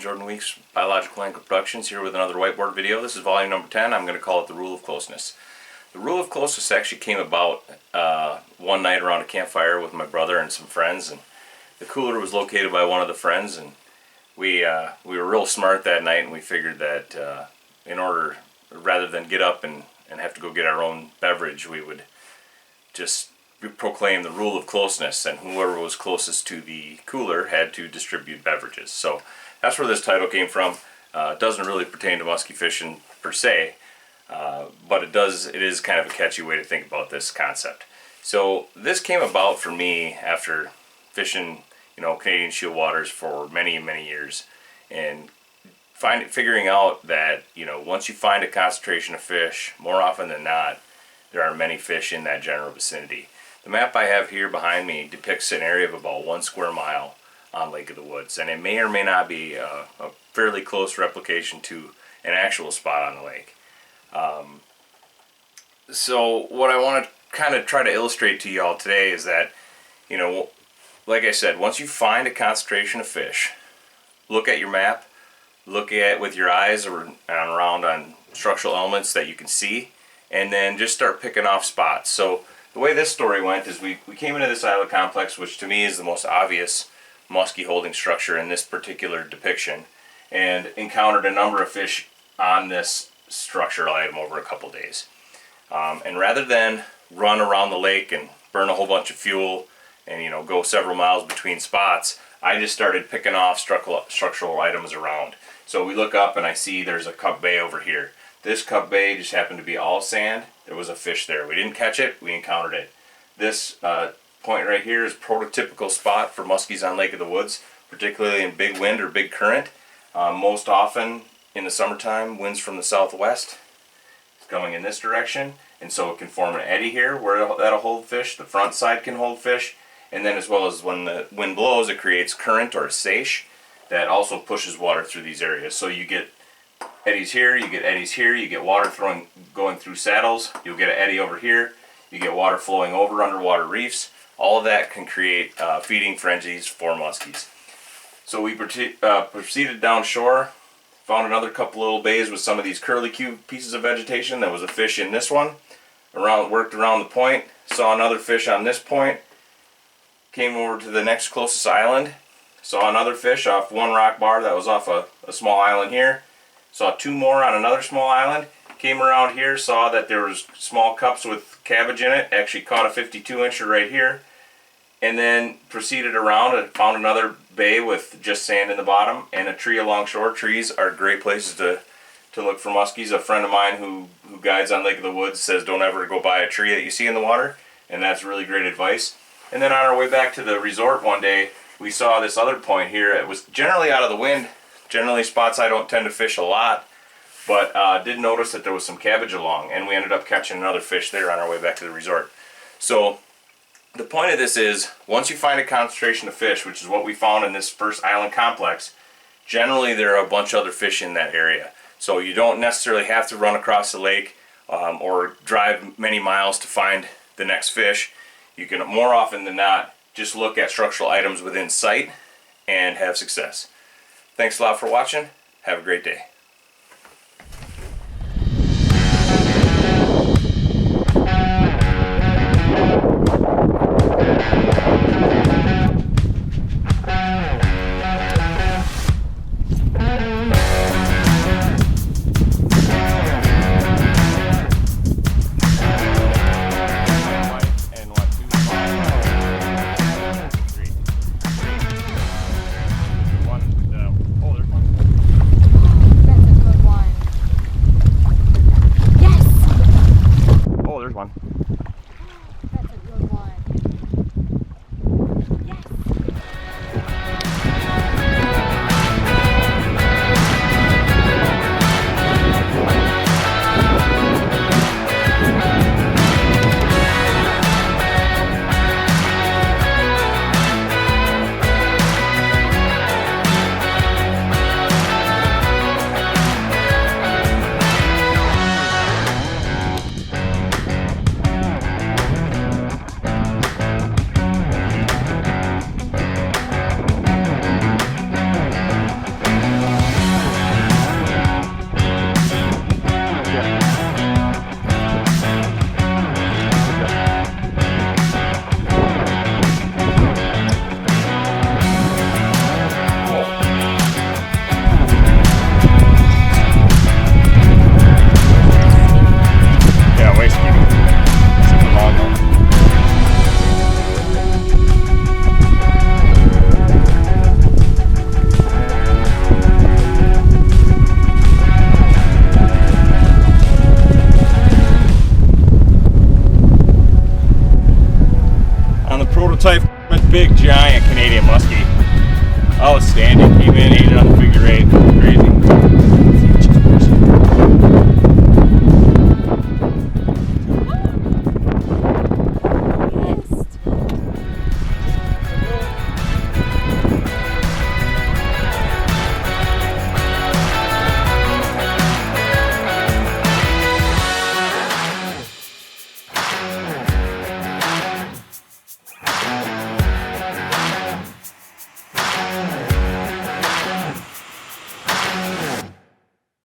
Jordan Weeks, Biological Anchor Productions, here with another whiteboard video. This is volume number 10. I'm going to call it the Rule of Closeness. The Rule of Closeness actually came about one night around a campfire with my brother and some friends, and the cooler was located by one of the friends, and we were real smart that night, and we figured that in order, rather than get up and have to go get our own beverage, we would just proclaim the rule of closeness, and whoever was closest to the cooler had to distribute beverages. So that's where this title came from. It doesn't really pertain to musky fishing per se, but it is kind of a catchy way to think about this concept. So this came about for me after fishing, Canadian Shield waters for many years, and figuring out that once you find a concentration of fish, more often than not, there are many fish in that general vicinity. The map I have here behind me depicts an area of about 1 square mile on Lake of the Woods, and it may or may not be a fairly close replication to an actual spot on the lake. So what I want to kind of try to illustrate to you all today is that, like I said, once you find a concentration of fish, look at your map, look at it with your eyes around on structural elements that you can see, and then just start picking off spots. So the way this story went is we came into this island complex, which to me is the most obvious muskie holding structure in this particular depiction, and encountered a number of fish on this structural item over a couple days. And rather than run around the lake and burn a whole bunch of fuel and go several miles between spots, I just started picking off structural items around. So we look up and I see there's a cup bay over here. This cup bay just happened to be all sand. There was a fish there. We didn't catch it, we encountered it. This point right here is a prototypical spot for muskies on Lake of the Woods, particularly in big wind or big current. Most often in the summertime, winds from the southwest. It's going in this direction, and so it can form an eddy here where that'll hold fish. The front side can hold fish, and then as well as when the wind blows, it creates current or a seiche that also pushes water through these areas. So you get eddies here, you get eddies here, you get water going through saddles, you'll get an eddy over here, you get water flowing over underwater reefs. All of that can create feeding frenzies for muskies. So we proceeded down shore, found another couple little bays with some of these curlicue pieces of vegetation. There was a fish in this one, worked around the point, saw another fish on this point, came over to the next closest island, saw another fish off one rock bar that was off a small island here, saw 2 more on another small island, came around here, saw that there was small cups with cabbage in it, actually caught a 52-incher right here, and then proceeded around and found another bay with just sand in the bottom and a tree along shore. Trees are great places to look for muskies. A friend of mine who guides on Lake of the Woods says don't ever go by a tree that you see in the water, and that's really great advice. And then on our way back to the resort one day, we saw this other point here. It was generally out of the wind, generally spots I don't tend to fish a lot, but did notice that there was some cabbage along, and we ended up catching another fish there on our way back to the resort. So the point of this is, once you find a concentration of fish, which is what we found in this first island complex, generally there are a bunch of other fish in that area. So you don't necessarily have to run across the lake or drive many miles to find the next fish. You can, more often than not, just look at structural items within sight and have success. Thanks a lot for watching. Have a great day. type, big giant Canadian muskie. Outstanding. Came in, ate it on the figure eight. Great.